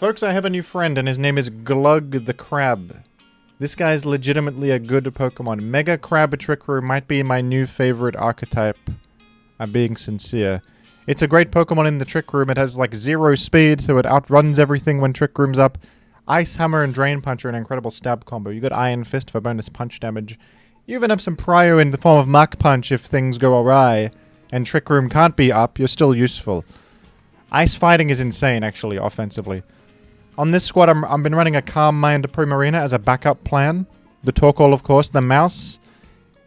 Folks, I have a new friend, and his name is Glug the Crab. This guy's legitimately a good Pokemon. Mega Crab Trick Room might be my new favorite archetype. I'm being sincere. It's a great Pokemon in the Trick Room. It has like 0 speed, so it outruns everything when Trick Room's up. Ice Hammer and Drain Punch are an incredible stab combo. You got Iron Fist for bonus punch damage. You even have some Prio in the form of Mach Punch if things go awry. And Trick Room can't be up, you're still useful. Ice Fighting is insane, actually, offensively. On this squad, I've been running a Calm Mind Primarina as a backup plan. The Torkoal, of course. The Mouse,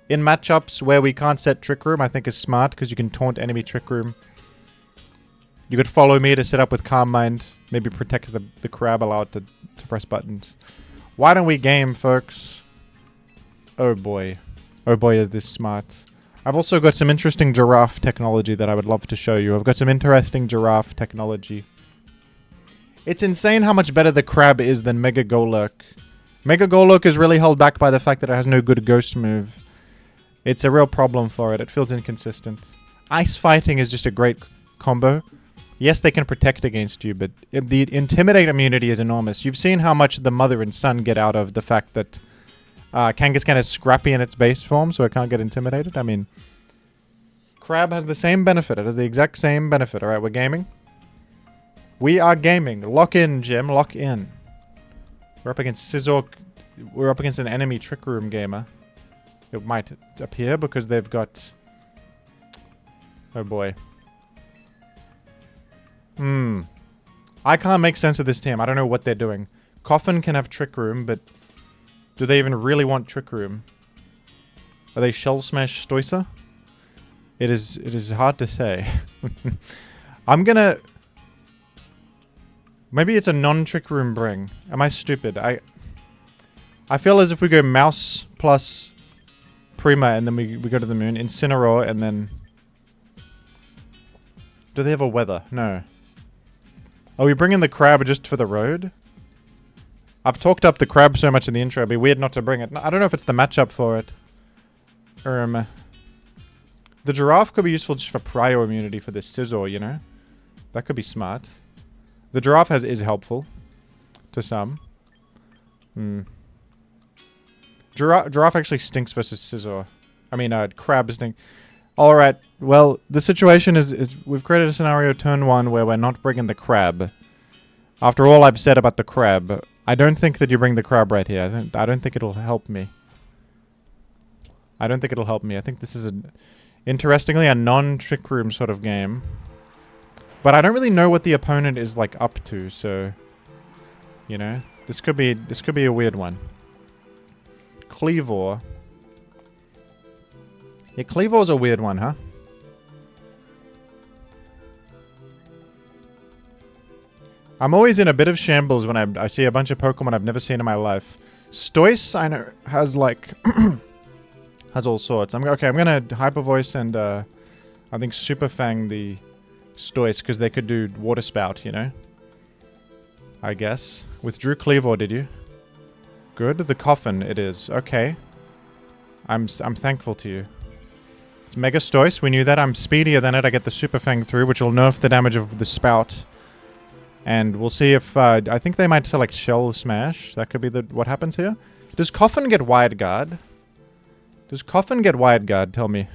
in matchups where we can't set Trick Room, I think is smart, because you can taunt enemy Trick Room. You could follow me to set up with Calm Mind. Maybe protect the crab, allow it to press buttons. Why don't we game, folks? Oh boy. Oh boy, is this smart. I've also got some interesting giraffe technology that I would love to show you. I've got some interesting giraffe technology. It's insane how much better the crab is than Mega Golurk. Mega Golurk is really held back by the fact that it has no good ghost move. It's a real problem for it. It feels inconsistent. Ice Fighting is just a great combo. Yes, they can protect against you, but the Intimidate immunity is enormous. You've seen how much the mother and son get out of the fact that Kangaskhan is scrappy in its base form, so it can't get intimidated. I mean, Crab has the same benefit. It has the exact same benefit. Alright, we're gaming. We are gaming. Lock in, Jim. Lock in. We're up against Scizor. We're up against an enemy Trick Room gamer. It might appear because they've got... Oh boy. I can't make sense of this team. I don't know what they're doing. Coffin can have Trick Room, but... Do they even really want Trick Room? Are they Shell Smash Stoicer? It is hard to say. I'm gonna... Maybe it's a non-Trick Room bring. Am I stupid? I feel as if we go Mouse plus Prima and then we go to the moon. Incineroar and then... Do they have a weather? No. Are we bringing the crab just for the road? I've talked up the crab so much in the intro, it'd be weird not to bring it. I don't know if it's the matchup for it. The giraffe could be useful just for Prio immunity for this Scizor, you know? That could be smart. The giraffe is helpful. To some. Giraffe actually stinks versus Scizor. I mean, crab stinks. Alright, well, the situation is we've created a scenario turn 1 where we're not bringing the crab. After all I've said about the crab, I don't think that you bring the crab right here. I don't think it'll help me. I don't think it'll help me. I think this is, interestingly, a non-Trick Room sort of game. But I don't really know what the opponent is, like, up to, so... You know? This could be a weird one. Kleavor. Yeah, Kleavor's a weird one, huh? I'm always in a bit of shambles when I see a bunch of Pokemon I've never seen in my life. Stoice, I know, has like... has all sorts. I'm gonna Hyper Voice and, I think Super Fang the Stoice, because they could do Water Spout, you know? I guess. Withdrew Kleavor, did you? Good. The Coffin, it is. Okay. I'm thankful to you. It's Mega Stoice, we knew that. I'm speedier than it. I get the Super Fang through, which will nerf the damage of the Spout. And we'll see if, I think they might select Shell Smash. That could be what happens here. Does Coffin get Wide Guard? Does Coffin get Wide Guard? Tell me.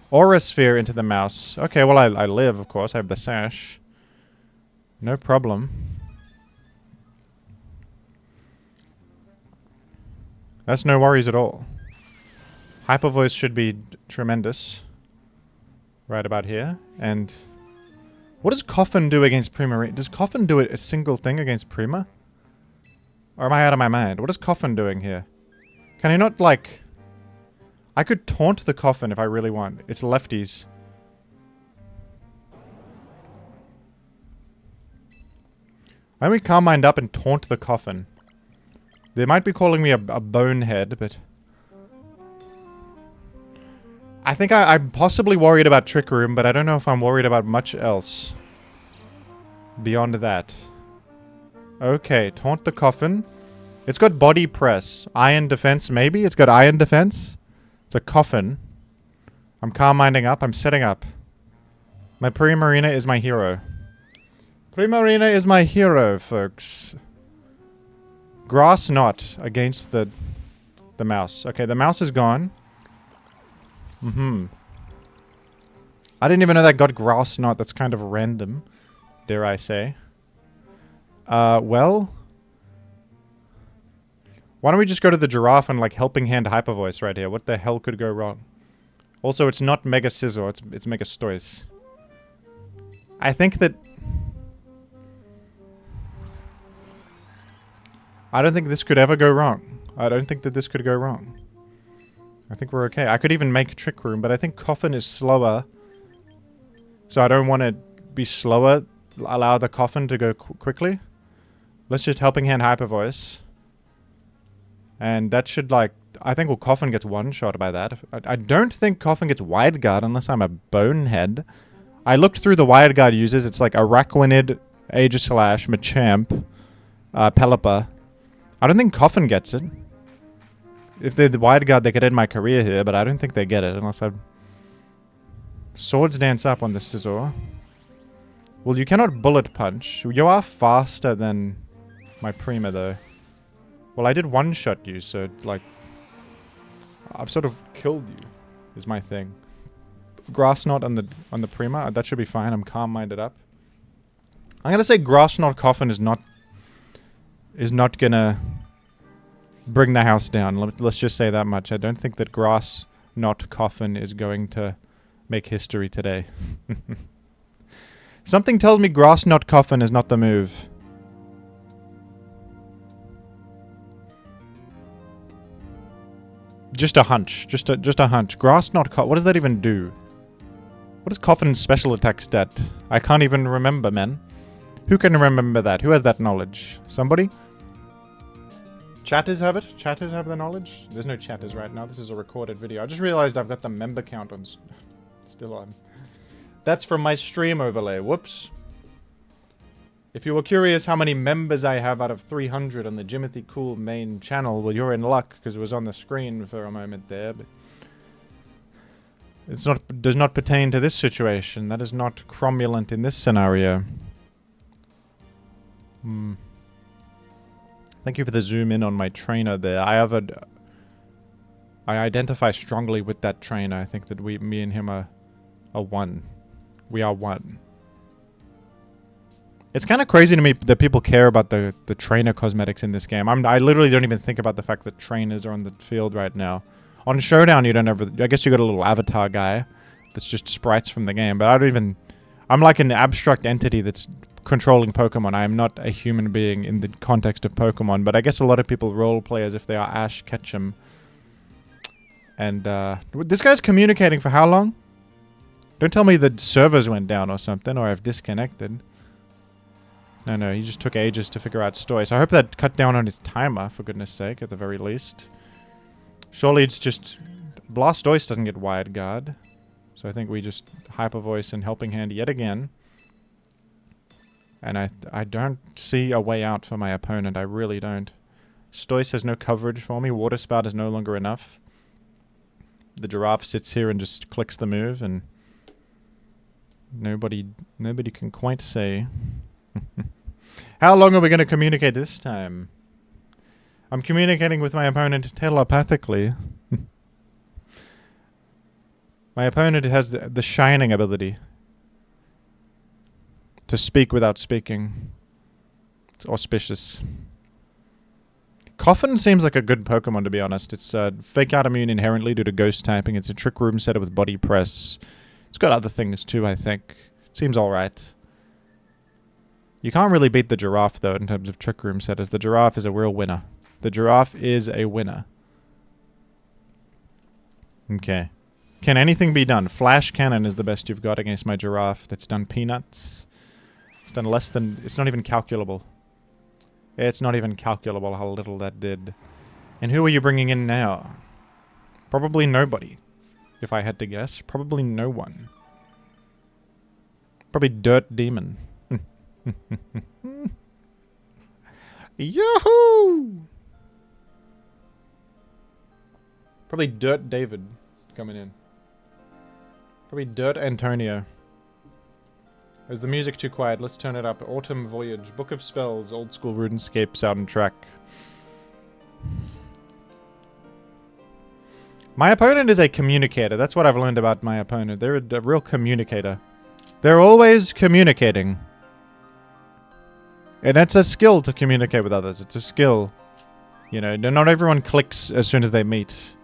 Aura Sphere into the Mouse. Okay, well, I live, of course. I have the Sash. No problem. That's no worries at all. Hyper Voice should be tremendous. Right about here. And... What does Coffin do against Prima? Does Coffin do a single thing against Prima? Or am I out of my mind? What is Coffin doing here? Can he not, like... I could taunt the Coffin if I really want. It's lefties. Why don't we Calm Mind up and taunt the Coffin? They might be calling me a bonehead, but... I think I'm possibly worried about Trick Room, but I don't know if I'm worried about much else. Beyond that. Okay, taunt the Coffin. It's got Body Press. Iron Defense, maybe? It's got Iron Defense. It's a Coffin. I'm Calm Minding up. I'm setting up. My Primarina is my hero. Primarina is my hero, folks. Grass Knot against the mouse. Okay, the mouse is gone. I didn't even know that got Grass Knot. That's kind of random, dare I say. Well... Why don't we just go to the giraffe and, like, Helping Hand Hyper Voice right here? What the hell could go wrong? Also, it's not Mega Scizor, it's Mega Stoice. I think that... I don't think this could ever go wrong. I don't think that this could go wrong. I think we're okay. I could even make Trick Room, but I think Coffin is slower. So I don't want to be slower. Allow the Coffin to go quickly. Let's just Helping Hand Hyper Voice. And that should, like... I think Coffin gets one-shot by that. I don't think Coffin gets Wide Guard unless I'm a bonehead. I looked through the Wide Guard users. It's like Araquanid, Aegislash, Machamp, Pelipper. I don't think Coffin gets it. If they're the Wide Guard, they could end my career here, but I don't think they get it unless I... Swords Dance up on the Scizor. Well, you cannot Bullet Punch. You are faster than my Prima, though. Well, I did one-shot you, so, like... I've sort of killed you, is my thing. Grass Knot on the Prima. That should be fine. I'm calm-minded up. I'm gonna say Grass Knot Coffin is not gonna bring the house down. Let's just say that much. I don't think that Grass Knot Coffin is going to make history today. Something tells me Grass Knot Coffin is not the move. Just a hunch. Just a hunch. Grass Knot Coffin. What does that even do? What is Coffin's special attack stat? I can't even remember, man. Who can remember that? Who has that knowledge? Somebody? Chatters have it? Chatters have the knowledge? There's no chatters right now. This is a recorded video. I just realized I've got the member count on... Still on. That's from my stream overlay. Whoops. If you were curious how many members I have out of 300 on the Jimothy Cool main channel, well, you're in luck, because it was on the screen for a moment there, but... does not pertain to this situation. That is not cromulent in this scenario. Thank you for the zoom in on my trainer there. I identify strongly with that trainer. I think that me and him are one. We are one. It's kind of crazy to me that people care about the trainer cosmetics in this game. I literally don't even think about the fact that trainers are on the field right now. On Showdown, you don't ever... I guess you got a little avatar guy that's just sprites from the game, but I don't even... I'm like an abstract entity that's controlling Pokemon. I am not a human being in the context of Pokemon, but I guess a lot of people roleplay as if they are Ash Ketchum. And, this guy's communicating for how long? Don't tell me the servers went down or something, or I've disconnected. No, he just took ages to figure out Stoy. So I hope that cut down on his timer, for goodness sake, at the very least. Surely it's just... Blastoise doesn't get Wide Guard. So I think we just Hyper Voice and Helping Hand yet again. And I don't see a way out for my opponent. I really don't. Stoice has no coverage for me. Water Spout is no longer enough. The Giraffe sits here and just clicks the move, and... Nobody can quite say... How long are we going to communicate this time? I'm communicating with my opponent telepathically. My opponent has the shining ability to speak without speaking. It's auspicious. Coffin seems like a good Pokemon, to be honest. It's Fake Out immune inherently due to Ghost typing. It's a Trick Room setup with Body Press. It's got other things too, I think. Seems alright. You can't really beat the Giraffe, though, in terms of Trick Room setters. The Giraffe is a real winner. The Giraffe is a winner. Okay. Can anything be done? Flash Cannon is the best you've got against my Giraffe. That's done peanuts. It's done less than... It's not even calculable. It's not even calculable how little that did. And who are you bringing in now? Probably nobody. If I had to guess. Probably no one. Probably Dirt Demon. Yahoo! Probably Dirt David coming in. Probably Dirt Antonio. Is the music too quiet? Let's turn it up. Autumn Voyage, Book of Spells, old school RuneScape soundtrack. My opponent is a communicator. That's what I've learned about my opponent. They're a real communicator. They're always communicating. And it's a skill to communicate with others. It's a skill. You know, not everyone clicks as soon as they meet.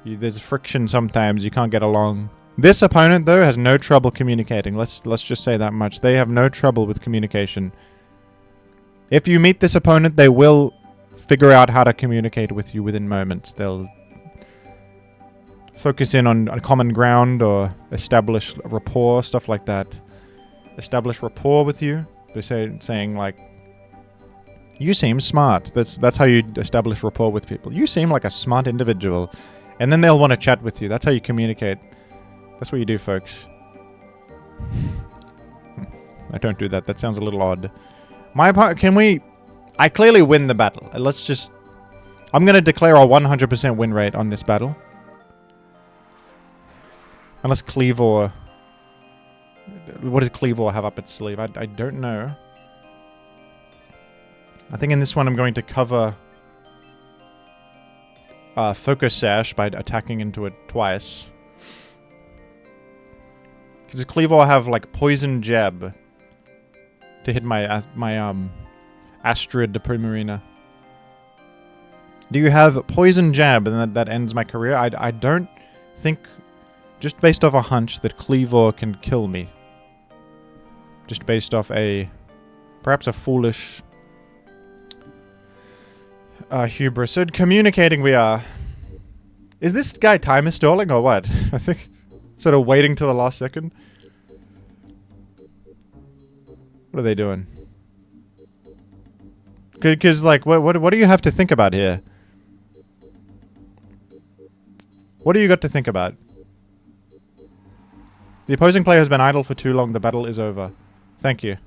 There's friction sometimes. You can't get along. This opponent, though, has no trouble communicating. Let's just say that much. They have no trouble with communication. If you meet this opponent, they will figure out how to communicate with you within moments. They'll focus in on common ground or establish rapport, stuff like that. Establish rapport with you. They're saying like, you seem smart. That's how you establish rapport with people. You seem like a smart individual. And then they'll want to chat with you. That's how you communicate. That's what you do, folks. I don't do that. That sounds a little odd. My part, can we... I clearly win the battle. Let's just... I'm going to declare a 100% win rate on this battle. Unless Kleavor... What does Kleavor have up its sleeve? I don't know. I think in this one I'm going to cover... Focus Sash by attacking into it twice. Does Kleavor have, like, Poison Jab to hit my Astrid Primarina? Do you have Poison Jab and that ends my career? I don't think, just based off a hunch, that Kleavor can kill me. Just based off perhaps a foolish hubris. So communicating we are. Is this guy timer stalling or what? I think... Sort of waiting till the last second. What are they doing? Because, like, what do you have to think about here? What do you got to think about? The opposing player has been idle for too long. The battle is over. Thank you.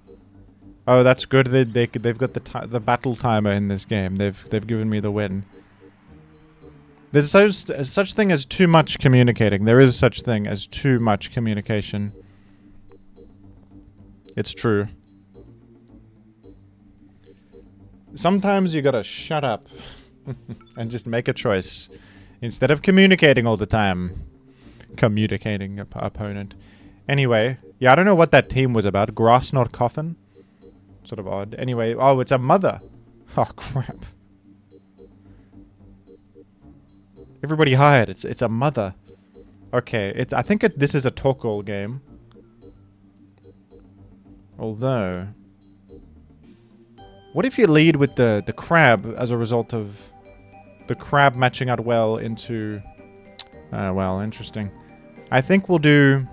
Oh, that's good. They've got the battle timer in this game. They've given me the win. There's such thing as too much communicating. There is such thing as too much communication. It's true. Sometimes you gotta shut up and just make a choice. Instead of communicating all the time. Communicating opponent. Anyway, yeah, I don't know what that team was about. Grass not coffin? Sort of odd. Anyway, oh, it's a mother. Oh, crap. Everybody hide. It's a mother. Okay, I think this is a Torkoal game. Although... What if you lead with the crab as a result of the crab matching out well into... well, interesting. I think we'll do...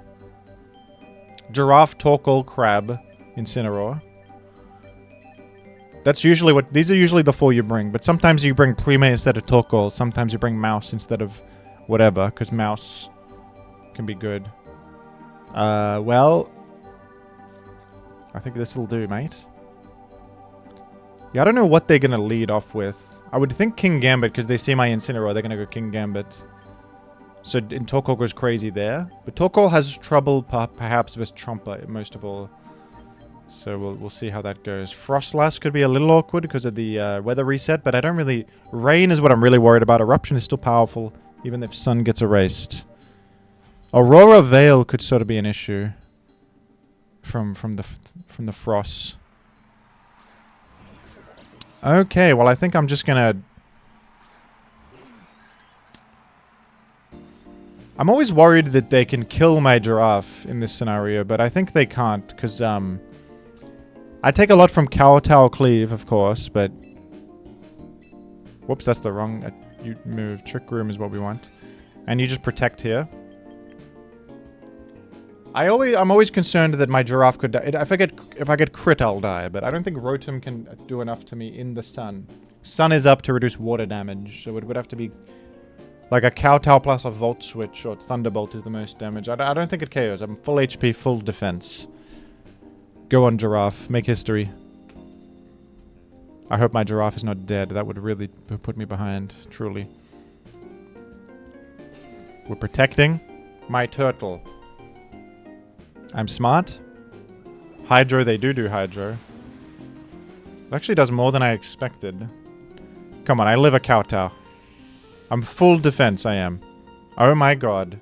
Giraffe, Torkoal, Crab, Incineroar. That's usually what... These are usually the four you bring. But sometimes you bring Prima instead of Torkoal. Sometimes you bring Mouse instead of whatever. Because Mouse can be good. Well... I think this will do, mate. Yeah, I don't know what they're going to lead off with. I would think King Gambit, because they see my Incineroar. They're going to go King Gambit. So Torkoal goes crazy there. But Torkoal has trouble perhaps with Trompa most of all. So we'll see how that goes. Frostlass could be a little awkward because of the weather reset, but I don't really... Rain is what I'm really worried about. Eruption is still powerful, even if Sun gets erased. Aurora Veil could sort of be an issue from the frost. Okay, well I think I'm just gonna... I'm always worried that they can kill my Giraffe in this scenario, but I think they can't, because I take a lot from Kowtow Cleave, of course, but... Whoops, that's the wrong... you move. Trick Room is what we want. And you just protect here. I'm always concerned that my Giraffe could die. If I get crit, I'll die, but I don't think Rotom can do enough to me in the sun. Sun is up to reduce water damage, so it would have to be... Like a Kowtow plus a Volt Switch or Thunderbolt is the most damage. I don't think it KOs. I'm full HP, full defense. Go on, Giraffe. Make history. I hope my Giraffe is not dead. That would really put me behind, truly. We're protecting my turtle. I'm smart. Hydro, they do Hydro. It actually does more than I expected. Come on, I live a Kowtow. I'm full defense, I am. Oh my god.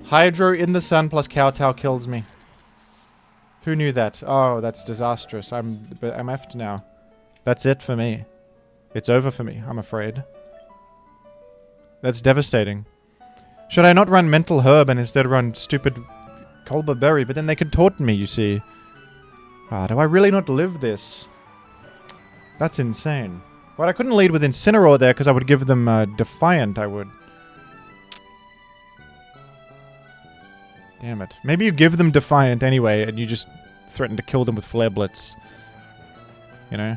Hydro in the sun plus Kowtow kills me. Who knew that? Oh, that's disastrous. I'm effed now. That's it for me. It's over for me, I'm afraid. That's devastating. Should I not run Mental Herb and instead run stupid Colbur Berry? But then they could taunt me, you see. Ah, do I really not live this? That's insane. Well, I couldn't lead with Incineroar there because I would give them Defiant, I would. Damn it. Maybe you give them Defiant anyway and you just threaten to kill them with Flare Blitz. You know?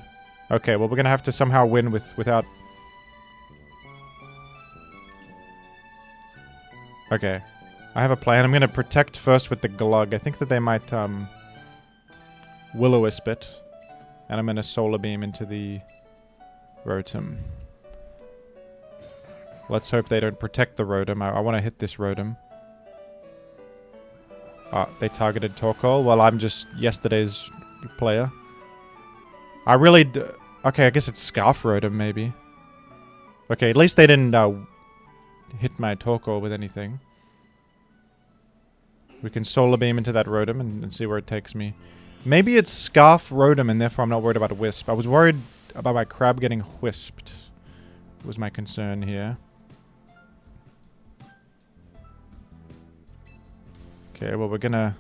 Okay, well, we're going to have to somehow win without... Okay. I have a plan. I'm going to protect first with the Glug. I think that they might Will-O-Wisp it. And I'm going to Solar Beam into the Rotom. Let's hope they don't protect the Rotom. I want to hit this Rotom. They targeted Torkoal. Well, I'm just yesterday's player. I really... Okay, I guess it's Scarf Rotom, maybe. Okay, at least they didn't hit my Torkoal with anything. We can Solar Beam into that Rotom and see where it takes me. Maybe it's Scarf Rotom and therefore I'm not worried about a Wisp. I was worried about my Crab getting Wisped. Was my concern here. Okay, well we're gonna...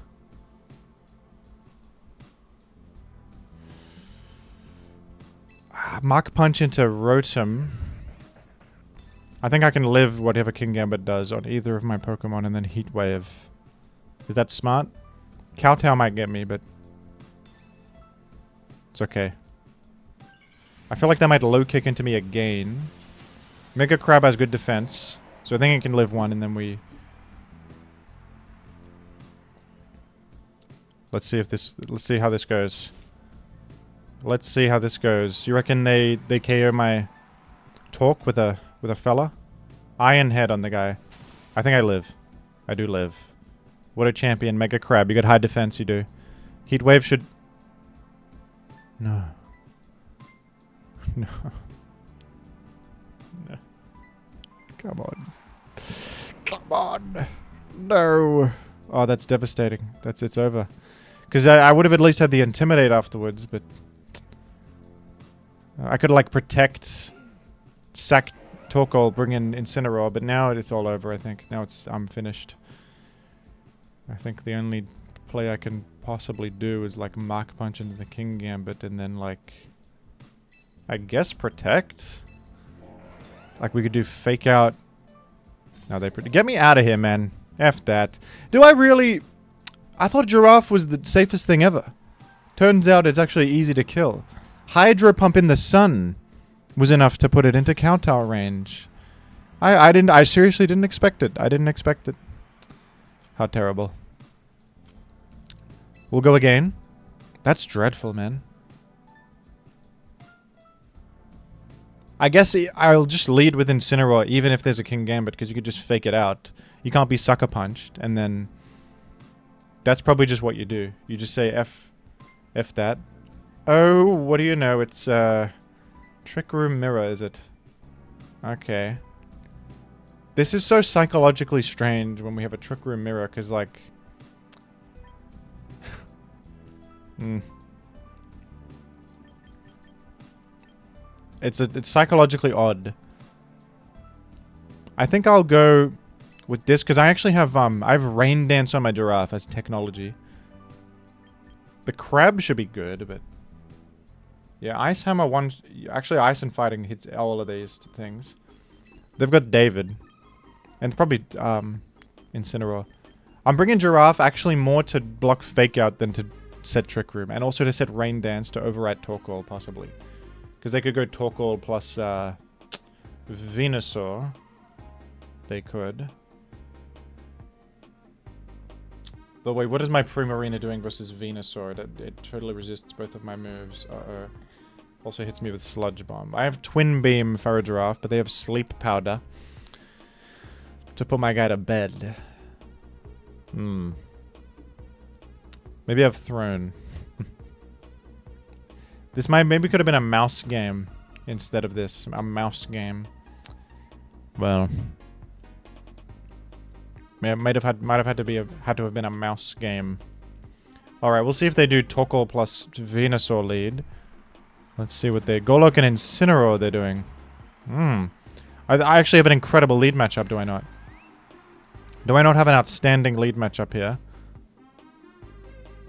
Mach Punch into Rotom. I think I can live whatever King Gambit does on either of my Pokemon and then Heat Wave. Is that smart? Kowtow might get me, but... It's okay. I feel like that might low kick into me again. Mega Crab has good defense, so I think it can live one and then we... Let's see how this goes. Let's see how this goes. You reckon they KO my Torque with a fella? Iron Head on the guy. I think I live. I do live. What a champion. Mega Crab. You got high defense, you do. Heat Wave should... No. No. No. Come on. Come on. No. Oh, that's devastating. It's over. Because I would have at least had the Intimidate afterwards, but... I could, like, protect... Sack Torkoal, bring in Incineroar, but now it's all over, I think. Now I'm finished. I think the only play I can possibly do is, like, Mach Punch into the King Gambit and then, like... I guess protect? Like, we could do Fake Out... No, they... Get me out of here, man. F that. Do I really... I thought Giraffe was the safest thing ever. Turns out it's actually easy to kill. Hydro Pump in the sun was enough to put it into Kowtow range. I seriously didn't expect it. I didn't expect it. How terrible. We'll go again. That's dreadful, man. I guess I'll just lead with Incineroar even if there's a King Gambit because you could just fake it out. You can't be Sucker Punched and then... That's probably just what you do. You just say F that. Oh, what do you know? It's Trick Room Mirror, is it? Okay. This is so psychologically strange when we have a Trick Room Mirror, because, like... It's psychologically odd. I think I'll go with this, because I actually have, I have Rain Dance on my Giraffe as technology. The Crab should be good, but... Yeah, Ice Hammer one... Actually, Ice and Fighting hits all of these things. They've got David. And probably, Incineroar. I'm bringing Giraffe actually more to block Fake Out than to set Trick Room. And also to set Rain Dance to overwrite Torkoal, possibly. Because they could go Torkoal plus, Venusaur. They could. But wait, what is my Primarina doing versus Venusaur? It totally resists both of my moves. Uh-oh. Also hits me with Sludge Bomb. I have Twin Beam for a Giraffe, but they have Sleep Powder. To put my guy to bed. Maybe I have Throne. This maybe could have been a mouse game instead of this. A mouse game. Well, might have had to have been a mouse game. All right, we'll see if they do Torkoal plus Venusaur lead. Let's see what they Golok and Incineroar they're doing. I actually have an incredible lead matchup, do I not? Do I not have an outstanding lead matchup here?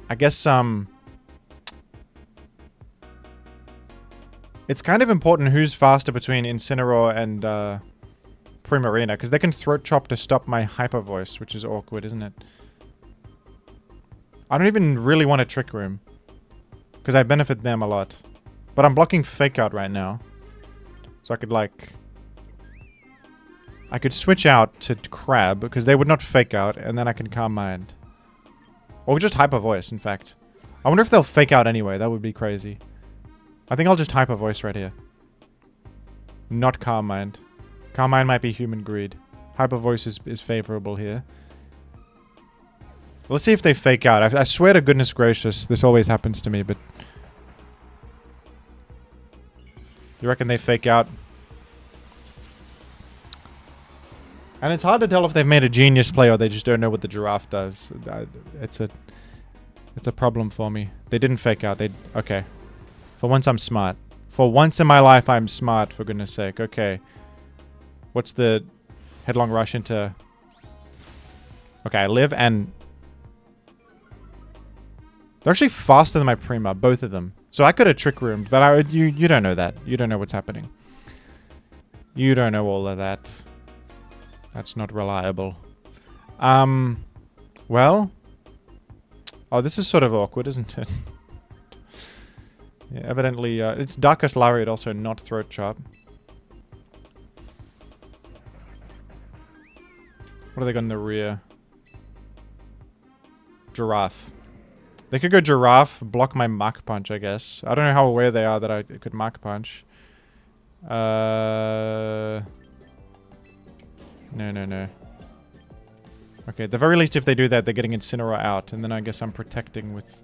I guess it's kind of important who's faster between Incineroar and Primarina, because they can Throat Chop to stop my Hyper Voice, which is awkward, isn't it? I don't even really want a Trick Room, because I benefit them a lot. But I'm blocking Fake Out right now. So I could, like... I could switch out to Crab, because they would not Fake Out, and then I can Calm Mind. Or just Hyper Voice, in fact. I wonder if they'll Fake Out anyway. That would be crazy. I think I'll just Hyper Voice right here. Not Calm Mind. Calm Mind might be Human Greed. Hyper Voice is favorable here. Let's see if they Fake Out. I swear to goodness gracious, this always happens to me, but... You reckon they Fake Out? And it's hard to tell if they've made a genius play or they just don't know what the giraffe does. It's a problem for me. They didn't Fake Out. Okay. For once I'm smart. For once in my life I'm smart, for goodness sake. Okay. What's the Headlong Rush into... Okay, I live and... They're actually faster than my Prima, both of them. So I could have Trick Roomed, but you don't know that. You don't know what's happening. You don't know all of that. That's not reliable. Well... Oh, this is sort of awkward, isn't it? Yeah, evidently, it's Darkest Lariat also, not Throat Chop. What do they got in the rear? Giraffe. They could go Giraffe, block my Mach Punch, I guess. I don't know how aware they are that I could Mach Punch. No. Okay, at the very least, if they do that, they're getting Incineroar out. And then I guess I'm protecting with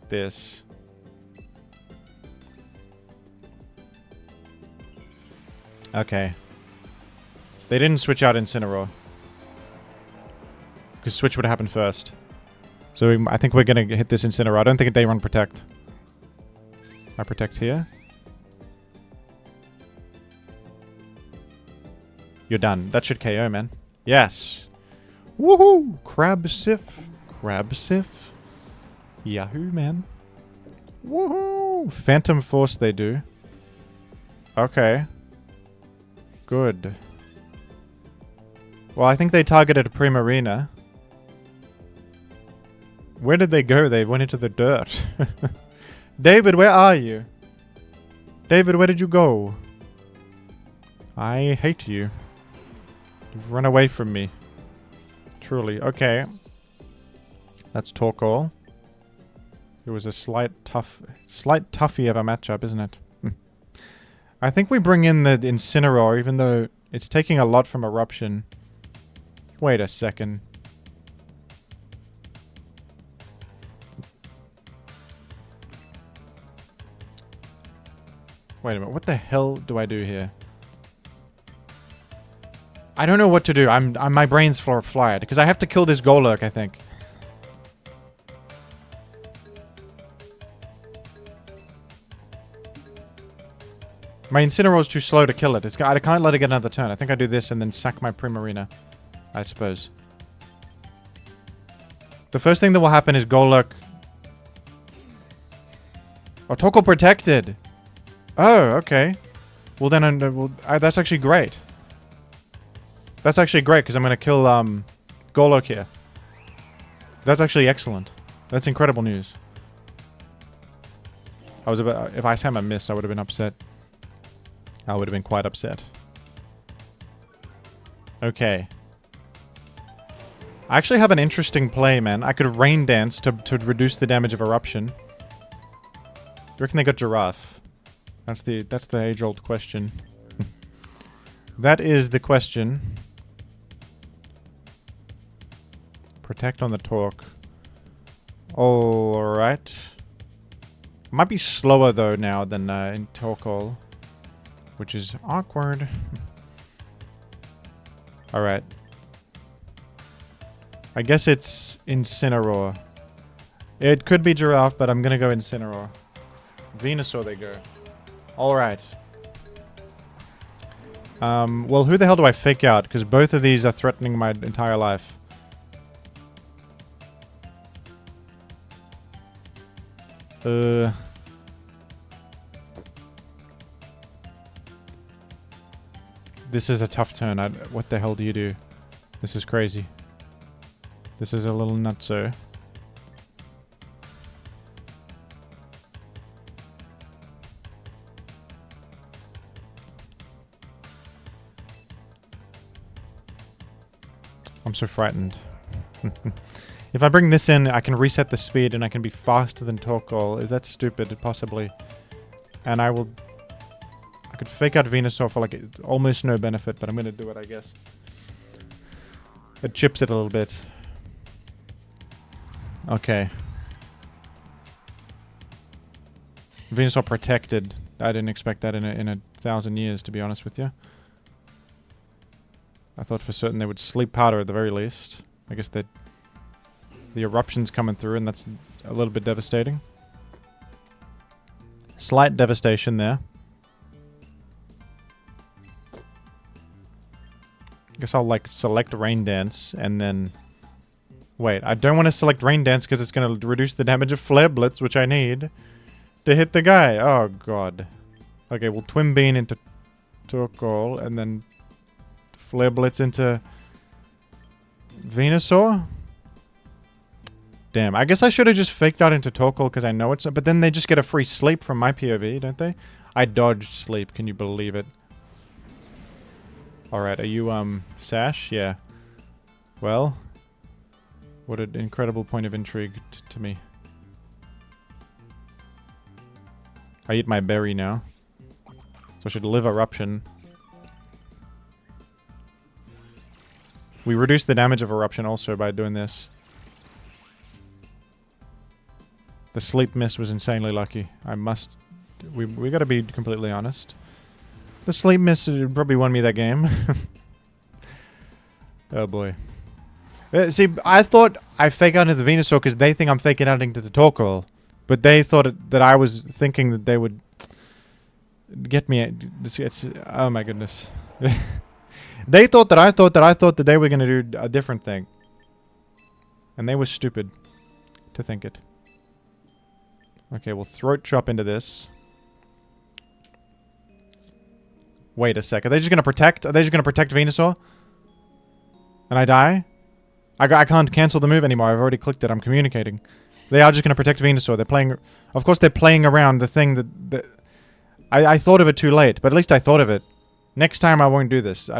this. Okay. They didn't switch out Incineroar. Because switch would happen first. So I think we're going to hit this Incineroar. I don't think they run Protect. I Protect here. You're done. That should KO, man. Yes. Woohoo! Crabsif. Crabsif. Yahoo, man. Woohoo! Phantom Force they do. Okay. Good. Well, I think they targeted Primarina. Where did they go? They went into the dirt. David, where are you? David, where did you go? I hate you. You've run away from me. Truly. Okay. That's Torkoal. It was a slight toughie of a matchup, isn't it? I think we bring in the Incineroar, even though it's taking a lot from Eruption. Wait a second. Wait a minute, what the hell do I do here? I don't know what to do. My brain's fried because I have to kill this Golurk, I think. My Incineroar's too slow to kill it. I can't let it get another turn. I think I do this and then sack my Primarina, I suppose. The first thing that will happen is Golurk... Oh, Torkoal protected! Oh, okay. Well then, that's actually great. That's actually great, because I'm going to kill Golurk here. That's actually excellent. That's incredible news. If Ice Hammer missed, I would have been upset. I would have been quite upset. Okay. I actually have an interesting play, man. I could Rain Dance to reduce the damage of Eruption. You reckon they got Giraffe? That's the age-old question. That is the question. Protect on the Torque. Alright. Might be slower though now than in Torkoal, which is awkward. Alright. I guess it's Incineroar. It could be Giraffe, but I'm gonna go Incineroar. Venusaur they go. Alright. Well, who the hell do I fake out? Because both of these are threatening my entire life. This is a tough turn. What the hell do you do? This is crazy. This is a little nutso. I'm so frightened. If I bring this in, I can reset the speed and I can be faster than Torkoal. Is that stupid? Possibly. And I could fake out Venusaur for like almost no benefit, but I'm going to do it, I guess. It chips it a little bit. Okay. Venusaur protected. I didn't expect that in a 1,000 years, to be honest with you. I thought for certain they would sleep powder at the very least. I guess the eruption's coming through, and that's a little bit devastating. Slight devastation there. I guess I'll like select Rain Dance and then... Wait, I don't want to select Rain Dance because it's going to reduce the damage of Flare Blitz, which I need to hit the guy. Oh, God. Okay, we'll Twin Bean into Torkoal and then Flare Blitz into Venusaur. Damn, I guess I should have just faked out into Torkoal because I know it's... But then they just get a free sleep from my POV, don't they? I dodged sleep, can you believe it? Alright, are you, Sash? Yeah. Well... What an incredible point of intrigue to me. I eat my berry now. So I should live Eruption. We reduce the damage of Eruption also by doing this. The Sleep Mist was insanely lucky. I must... We gotta be completely honest. The Sleep Mist probably won me that game. Oh boy. See, I thought I fake out into the Venusaur because they think I'm faking out into the Torkoal. But they thought that I was thinking that they would get me. Oh my goodness. They thought that I thought that they were going to do a different thing. And they were stupid to think it. Okay, we'll Throat Chop into this. Wait a sec. Are they just going to protect? Are they just going to protect Venusaur? And I die? I can't cancel the move anymore. I've already clicked it. I'm communicating. They are just going to protect Venusaur. They're playing... Of course, they're playing around the thing that I thought of it too late, but at least I thought of it. Next time, I won't do this.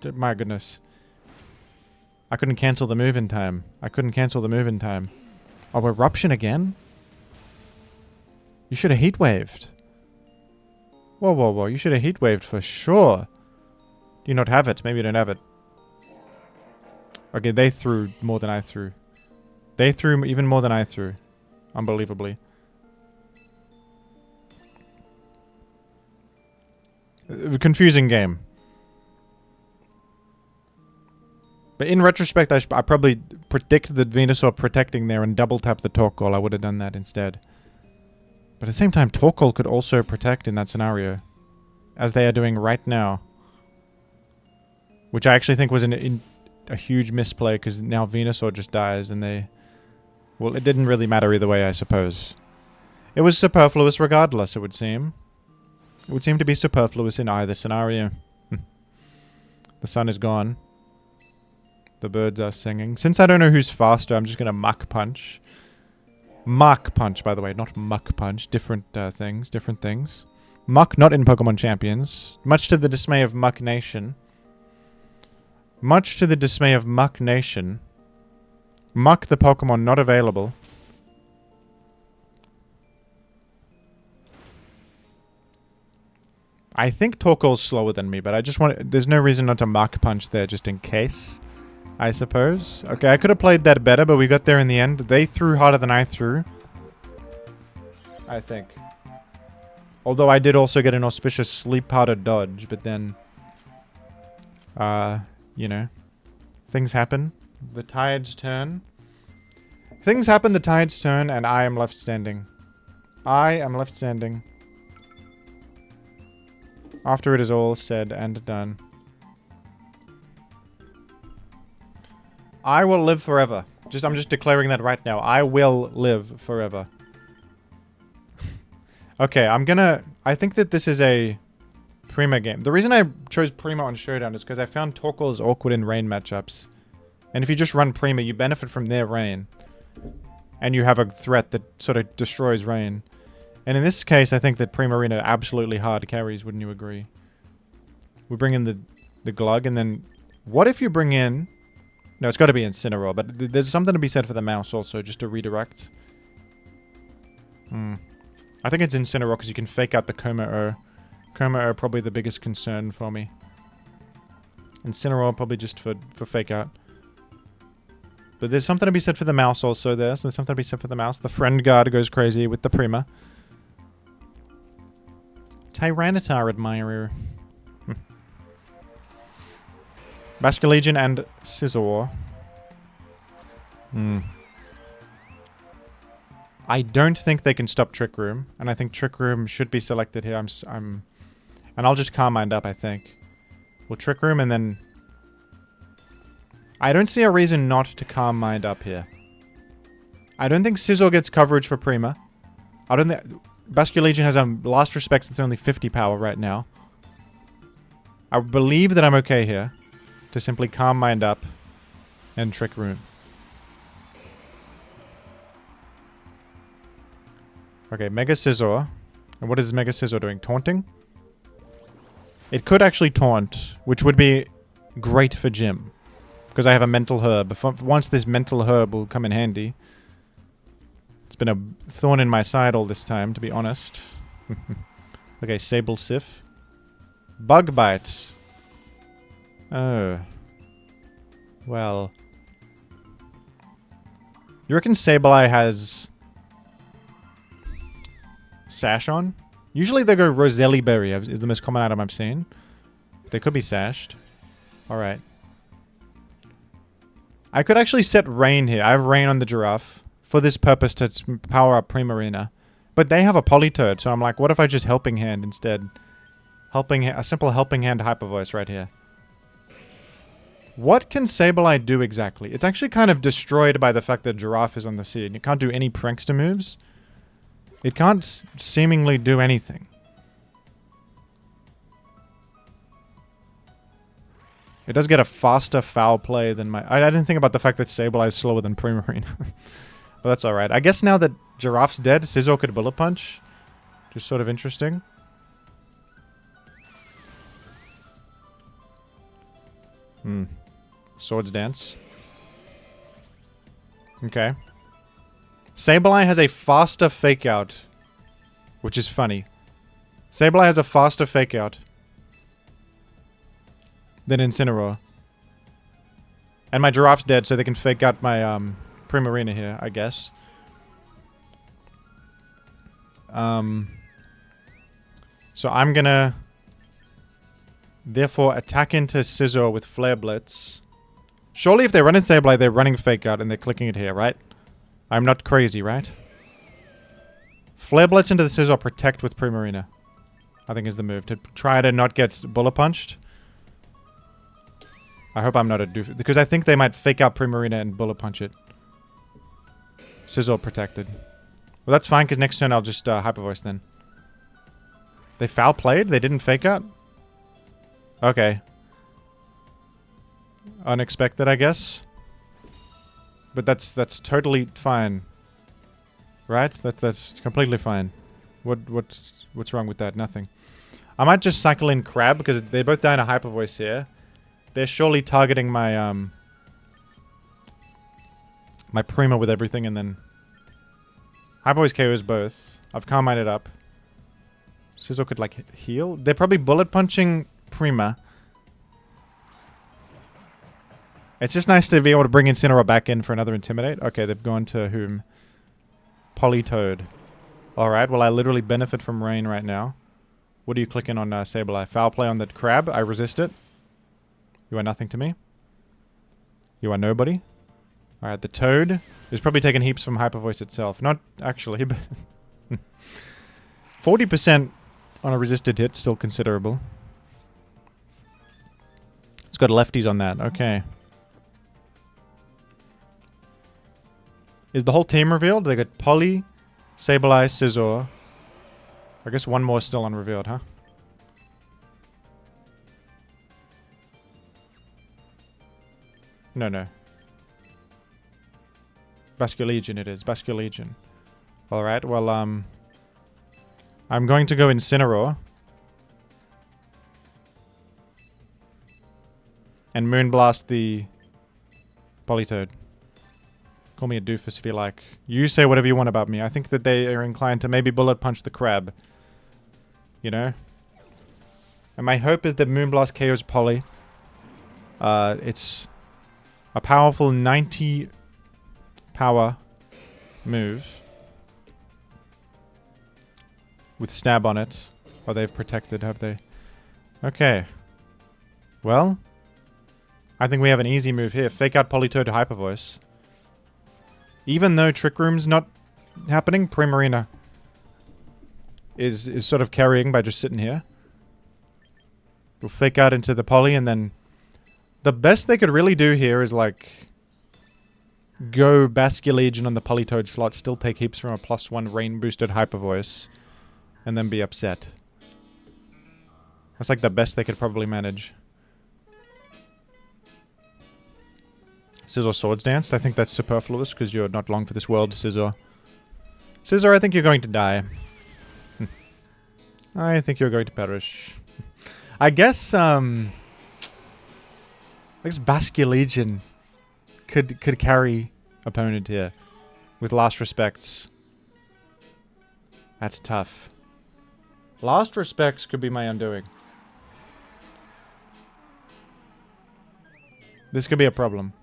My goodness. I couldn't cancel the move in time. Oh, Eruption again? You should have Heat Waved. Whoa, whoa, whoa. You should have Heat Waved for sure. Do you not have it? Maybe you don't have it. Okay, they threw more than I threw. They threw even more than I threw. Unbelievably. Confusing game. But in retrospect, I probably predicted the Venusaur protecting there and double tap the Torkoal. I would have done that instead. But at the same time, Torkoal could also protect in that scenario. As they are doing right now. Which I actually think was a huge misplay because now Venusaur just dies and they... Well, it didn't really matter either way, I suppose. It was superfluous regardless, it would seem. It would seem to be superfluous in either scenario. The sun is gone. The birds are singing. Since I don't know who's faster, I'm just going to Muck Punch. Mach Punch, by the way, not Muck Punch. Different things. Muck, not in Pokemon Champions. Much to the dismay of Muck Nation. Much to the dismay of Muck Nation. Muck the Pokemon not available. I think Torkoal's slower than me, but I just want... There's no reason not to Muck Punch there, just in case. I suppose. Okay, I could have played that better, but we got there in the end. They threw harder than I threw. I think. Although I did also get an auspicious sleep powder dodge, but then... you know. Things happen. The tides turn. Things happen, the tides turn, and I am left standing. I am left standing. After it is all said and done. I will live forever. I'm just declaring that right now. I will live forever. Okay, I think that this is a Prima game. The reason I chose Prima on Showdown is because I found Torkoal is awkward in rain matchups. And if you just run Prima, you benefit from their rain. And you have a threat that sort of destroys rain. And in this case, I think that Primarina absolutely hard carries, wouldn't you agree? We bring in the Glug, and then... What if you bring in... No, it's got to be Incineroar, but there's something to be said for the mouse also, just to redirect. I think it's Incineroar because you can fake out the Coma-O. Coma-O probably the biggest concern for me. Incineroar probably just for fake out. But there's something to be said for the mouse also there, so there's something to be said for the mouse. The friend guard goes crazy with the Prima. Tyranitar admirer. Basculegion and Scizor. I don't think they can stop Trick Room, and I think Trick Room should be selected here. And I'll just Calm Mind up, I think. We'll Trick Room and then... I don't see a reason not to Calm Mind up here. I don't think Scizor gets coverage for Prima. I don't think... Basculegion has last respects, it's only 50 power right now. I believe that I'm okay here. To simply Calm Mind up and Trick Room. Okay, Mega Scizor. And what is Mega Scizor doing? Taunting? It could actually taunt, which would be great for Jim. Because I have a Mental Herb. Once this Mental Herb will come in handy. It's been a thorn in my side all this time, to be honest. Okay, Sable Sif. Bug Bite. Oh. Well. You reckon Sableye has... Sash on? Usually they go Roselli Berry is the most common item I've seen. They could be sashed. Alright. I could actually set Rain here. I have Rain on the Giraffe. For this purpose to power up Primarina. But they have a Politoed, so I'm like, what if I just Helping Hand instead? A simple Helping Hand Hyper Voice right here. What can Sableye do exactly? It's actually kind of destroyed by the fact that Giraffe is on the seed. It can't do any Prankster moves. It can't seemingly do anything. It does get a faster Foul Play than my... I didn't think about the fact that Sableye is slower than Primarina. But that's alright. I guess now that Giraffe's dead, Scizor could Bullet Punch. Just sort of interesting. Swords Dance. Okay. Sableye has a faster Fake Out. Which is funny. Sableye has a faster Fake Out than Incineroar. And my Giraffe's dead, so they can Fake Out my Primarina here, I guess. So I'm gonna... Therefore, attack into Scizor with Flare Blitz. Surely if they run in Sableye, they're running Fake Out and they're clicking it here, right? I'm not crazy, right? Flare Blitz into the Scizor, protect with Primarina. I think is the move. To try to not get Bullet Punched. I hope I'm not a doof. Because I think they might Fake Out Primarina and Bullet Punch it. Scizor protected. Well, that's fine, because next turn I'll just Hyper Voice then. They Foul Played? They didn't Fake Out? Okay. Unexpected, I guess. But that's totally fine. Right? That's completely fine. What's wrong with that? Nothing. I might just cycle in Crab because they both die in a Hyper Voice here. They're surely targeting my my Prima with everything, and then Hyper Voice KOs both. I've Calm Minded up. Scizor could like heal. They're probably Bullet Punching Prima. It's just nice to be able to bring Incineroar back in for another Intimidate. Okay, they've gone to whom? Politoed. Alright, well I literally benefit from rain right now. What are you clicking on, Sableye? Foul play on that crab. I resist it. You are nothing to me. You are nobody. Alright, the toad is probably taking heaps from Hyper Voice itself. Not actually, but... 40% on a resisted hit, still considerable. It's got lefties on that, okay. Is the whole team revealed? They got Polly, Sableye, Scizor. I guess one more still unrevealed, huh? No. Basculegion it is. Basculegion. Alright, well, I'm going to go Incineroar. And Moonblast the Politoed. Call me a doofus if you like. You say whatever you want about me. I think that they are inclined to maybe Bullet Punch the crab. You know? And my hope is that Moonblast KOs Poly. It's a powerful 90 power move. With stab on it. Oh, they've protected, have they? Okay. Well, I think we have an easy move here. Fake out Politoed to Hyper Voice. Even though Trick Room's not happening, Primarina is sort of carrying by just sitting here. We'll fake out into the Poly, and then the best they could really do here is like go Basculegion on the Politoed slot, still take heaps from a +1 rain boosted Hyper Voice, and then be upset. That's like the best they could probably manage. Scizor Swords Danced. I think that's superfluous because you're not long for this world, Scizor. Scizor, I think you're going to die. I think you're going to perish. I guess Basculegion could carry opponent here with Last Respects. That's tough. Last Respects could be my undoing. This could be a problem.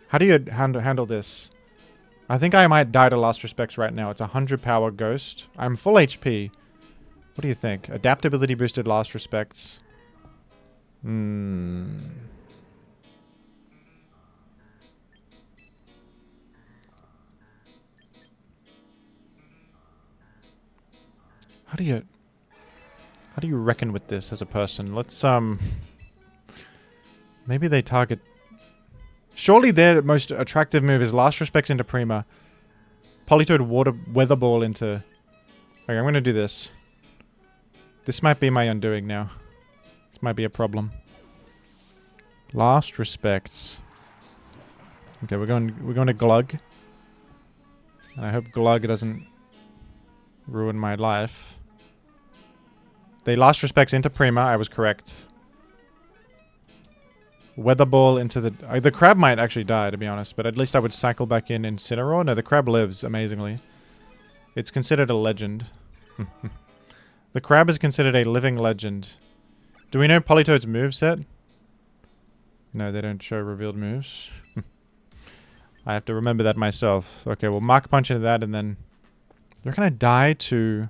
How do you handle this? I think I might die to Last Respects right now. It's 100 power ghost. I'm full HP. What do you think? Adaptability boosted Last Respects. How do you reckon with this as a person? Let's maybe they target. Surely their most attractive move is Last Respects into Prima. Politoed Weather Ball into... Okay, I'm going to do this. This might be my undoing now. This might be a problem. Last Respects. Okay, we're going to Glug. And I hope Glug doesn't ruin my life. They Last Respects into Prima. I was correct. Weather Ball into the crab might actually die, to be honest, but at least I would cycle back in Incineroar. No, the crab lives, amazingly. It's considered a legend. The crab is considered a living legend. Do we know Politoed's moveset? No, they don't show revealed moves. I have to remember that myself. Okay, we'll Mach Punch into that, and then... They're gonna die to...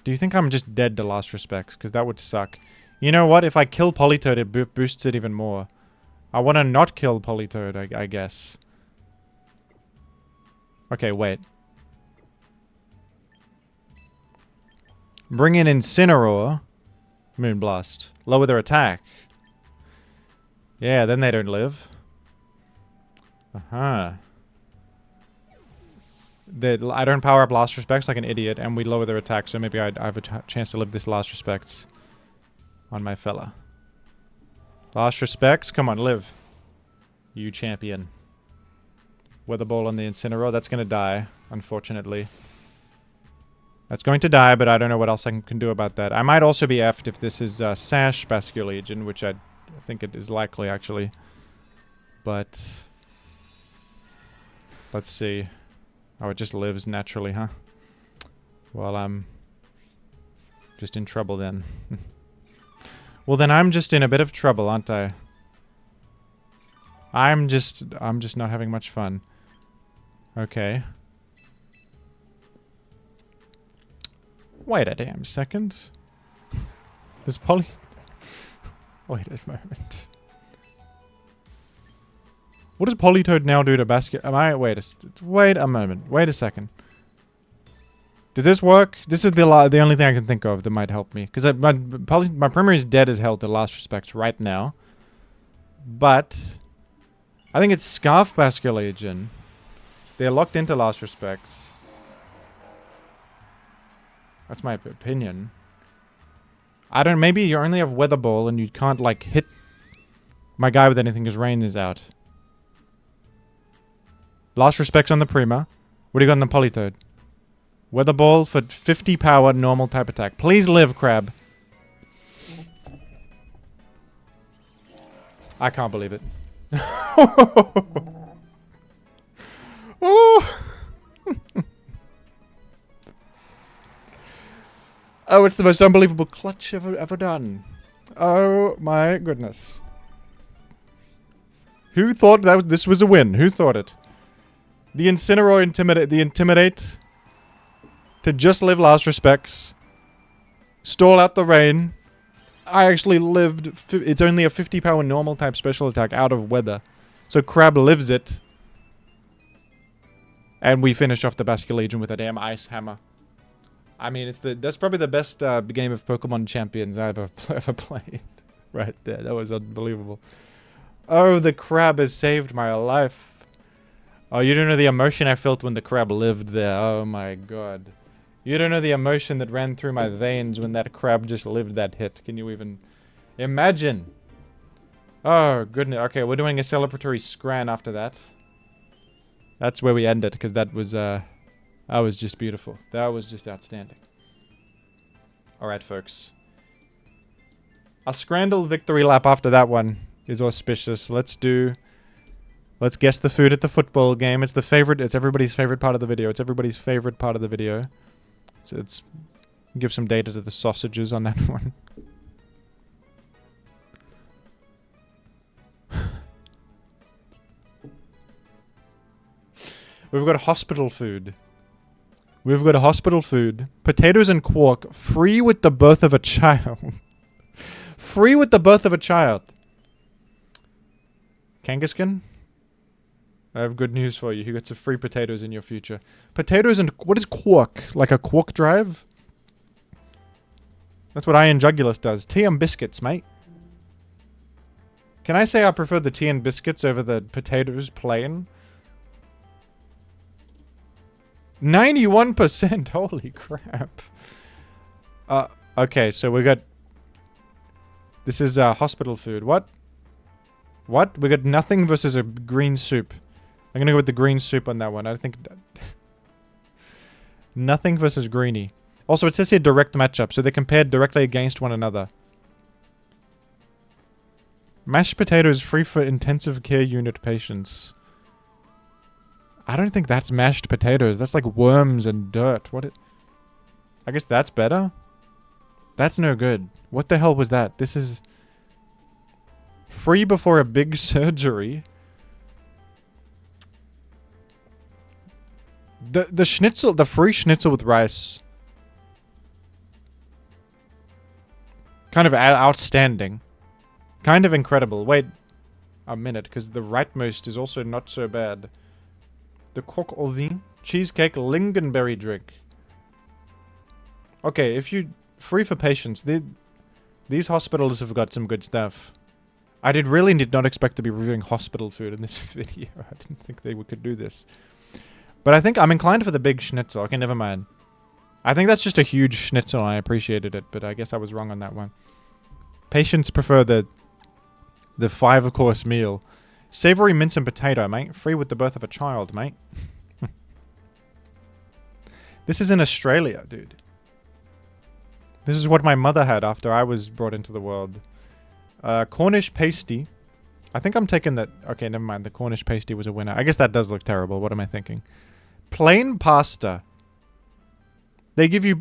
Do you think I'm just dead to Last Respects? Because that would suck. You know what? If I kill Politoed, it boosts it even more. I want to not kill Politoed, I guess. Okay, wait. Bring in Incineroar. Moonblast. Lower their attack. Yeah, then they don't live. Uh-huh. I don't power up Last Respects like an idiot, and we lower their attack, so maybe I have a chance to live this Last Respects on my fella. Last Respects, come on, live. You champion. Weather Ball on the Incineroar, that's going to die, unfortunately. That's going to die, but I don't know what else I can do about that. I might also be effed if this is Sash Basculegion, which I think it is likely, actually. But... let's see. Oh, it just lives naturally, huh? Well, I'm just in trouble then. Well, then I'm just in a bit of trouble, aren't I? I'm just not having much fun. Okay. Wait a damn second. There's Polly. Wait a moment. What does Politoed now do to basket? Wait a moment. Wait a second. Did this work? This is the only thing I can think of that might help me. Because my primary is dead as hell to Last Respects right now. But I think it's Scarf Basculation. They're locked into Last Respects. That's my opinion. I don't... Maybe you only have Weather Ball and you can't, like, hit my guy with anything because Rain is out. Last Respects on the Prima. What do you got on the Politoed? Weather Ball for 50 power, normal type attack. Please live, Crab. I can't believe it. Oh! Oh, it's the most unbelievable clutch ever done. Oh my goodness. Who thought this was a win? Who thought it? The Incineroar Intimidate to just live Last Respects. Stall out the rain. I actually lived... It's only a 50 power normal type special attack out of weather. So Crab lives it. And we finish off the Basculation with a damn Ice Hammer. I mean, that's probably the best game of Pokemon Champions I've ever played. Right there. That was unbelievable. Oh, the Crab has saved my life. Oh, you don't know the emotion I felt when the Crab lived there. Oh my god. You don't know the emotion that ran through my veins when that Crab just lived that hit. Can you even imagine? Oh, goodness. Okay, we're doing a celebratory Scran after that. That's where we end it, because that was just beautiful. That was just outstanding. Alright, folks. A Scrandle victory lap after that one is auspicious. Let's guess the food at the football game. It's everybody's favorite part of the video. It's everybody's favorite part of the video. It's give some data to the sausages on that one. We've got hospital food. We've got hospital food. Potatoes and quark. Free with the birth of a child. Free with the birth of a child. Kangaskhan? I have good news for you. You get some free potatoes in your future. Potatoes and... What is quark? Like a quark drive? That's what Iron Jugulus does. Tea and biscuits, mate. Can I say I prefer the tea and biscuits over the potatoes plain? 91%! Holy crap. Okay, so we got... This is hospital food. What? What? We got nothing versus a green soup. I'm gonna go with the green soup on that one. I think... Nothing versus greenie. Also, it says here direct matchup, so they're compared directly against one another. Mashed potatoes free for intensive care unit patients. I don't think that's mashed potatoes. That's like worms and dirt. I guess that's better? That's no good. What the hell was that? This is... Free before a big surgery. The schnitzel, the free schnitzel with rice. Kind of outstanding. Kind of incredible. Wait a minute, because the rightmost is also not so bad. The coq au vin, cheesecake, lingonberry drink. Okay, if you... Free for patients. These hospitals have got some good stuff. I did not expect to be reviewing hospital food in this video. I didn't think they could do this. But I think I'm inclined for the big schnitzel. Okay, never mind. I think that's just a huge schnitzel and I appreciated it, but I guess I was wrong on that one. Patients prefer the 5-course meal. Savory mince and potato, mate. Free with the birth of a child, mate. This is in Australia, dude. This is what my mother had after I was brought into the world. Cornish pasty. I think I'm taking that... Okay, never mind. The Cornish pasty was a winner. I guess that does look terrible. What am I thinking? Plain pasta. They give you...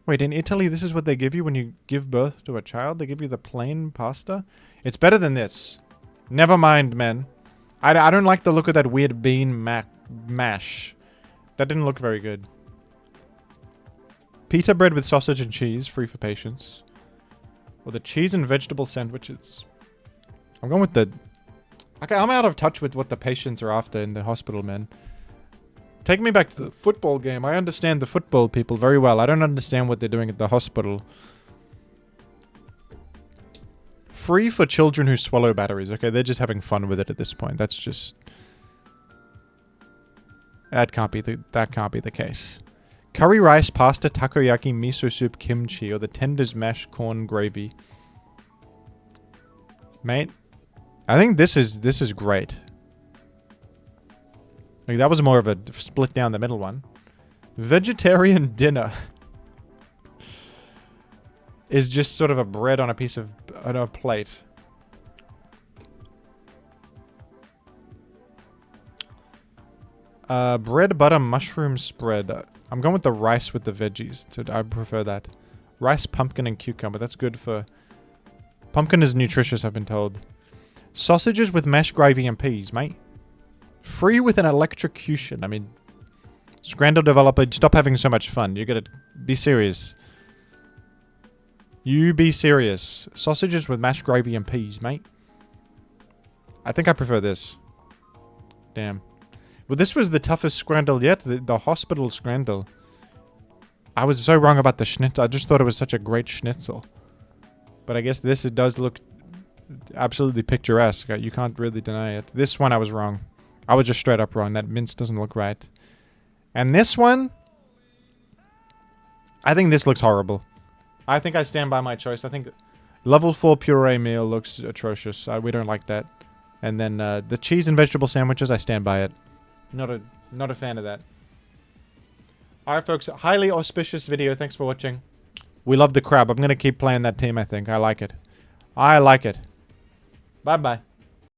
Wait, in Italy, this is what they give you when you give birth to a child? They give you the plain pasta? It's better than this. Never mind, men. I don't like the look of that weird bean mash. That didn't look very good. Pita bread with sausage and cheese, free for patients. Or the cheese and vegetable sandwiches. I'm going with the... Okay, I'm out of touch with what the patients are after in the hospital, man. Take me back to the football game. I understand the football people very well. I don't understand what they're doing at the hospital. Free for children who swallow batteries. Okay, they're just having fun with it at this point. That's just... That can't be the case. Curry rice, pasta, takoyaki, miso soup, kimchi, or the tenders mashed corn gravy. Mate, I think this is great. Like, that was more of a split down the middle one. Vegetarian dinner is just sort of a bread on a piece of on a plate. Bread, butter, mushroom spread. I'm going with the rice with the veggies. So I prefer that. Rice, pumpkin, and cucumber. That's good for... Pumpkin is nutritious, I've been told. Sausages with mashed gravy and peas, mate. Free with an electrocution. I mean... Scrandle developer, stop having so much fun. You gotta be serious. You be serious. Sausages with mashed gravy and peas, mate. I think I prefer this. Damn. Well, this was the toughest Scrandle yet. The hospital Scrandle. I was so wrong about the schnitzel. I just thought it was such a great schnitzel. But I guess this, it does look absolutely picturesque. You can't really deny it. This one I was wrong. I was just straight up wrong. That mince doesn't look right. And this one... I think this looks horrible. I think I stand by my choice. I think level 4 puree meal looks atrocious. We don't like that. And then the cheese and vegetable sandwiches, I stand by it. Not a fan of that. Alright, folks. Highly auspicious video. Thanks for watching. We love the crab. I'm going to keep playing that team, I think. I like it. I like it. Bye-bye.